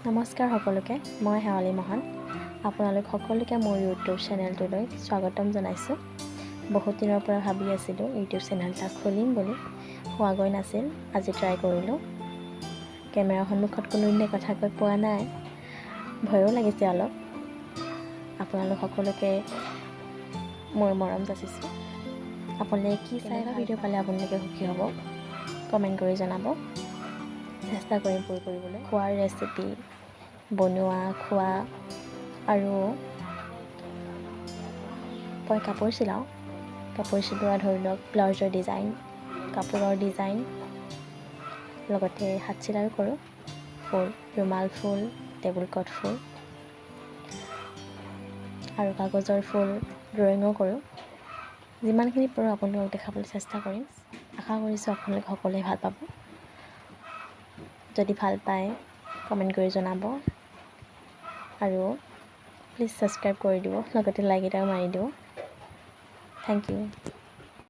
নমস্কাৰ সকলোকে, মই sewalimohan। আপোনালোক সকলোকে মোৰ ইউটিউব চেনেলটোলৈ স্বাগতম জনাইছোঁ। বহুত দিনৰ পৰা ভাবি আছিলোঁ ইউটিউব চেনেল এটা খুলিম বুলি, হোৱাগৈ নাছিল। আজি ট্ৰাই কৰিলোঁ। কেমেৰাৰ সন্মুখত কোনোদিনে কথা কৈ পোৱা নাই, ভয়ো লাগিছে অলপ। আপোনালোক সকলোকে মোৰ মৰম যাচিছোঁ। আপোনালোকে কি চাই বা ভিডিঅ' পালে আপোনালোকে সুখী হ'ব, কমেণ্ট কৰি জনাব। চেষ্টা কৰিম পূৰ কৰিবলৈ। খোৱাৰ ৰেচিপি, বনোৱা, খোৱা, আৰু মই কাপোৰ চিলাওঁ। কাপোৰ চিলোৱা ধৰি লওক ব্লাউজৰ ডিজাইন, কাপোৰৰ ডিজাইন, লগতে হাত চিলাইও কৰোঁ। ফুল, ৰুমাল ফুল, টেবুল ক্লথ ফুল আৰু কাগজৰ ফুল ড্ৰয়িঙো কৰোঁ। যিমানখিনি পাৰোঁ আপোনালোকক দেখাবলৈ চেষ্টা কৰিম। আশা কৰিছোঁ আপোনালোকে সকলোৱে ভাল পাব। যদি ভাল পায় কমেণ্ট কৰি জনাব আৰু প্লিজ ছাবস্ক্ৰাইব কৰি দিব, লগতে লাইক এটাও মাৰি দিব। Thank U.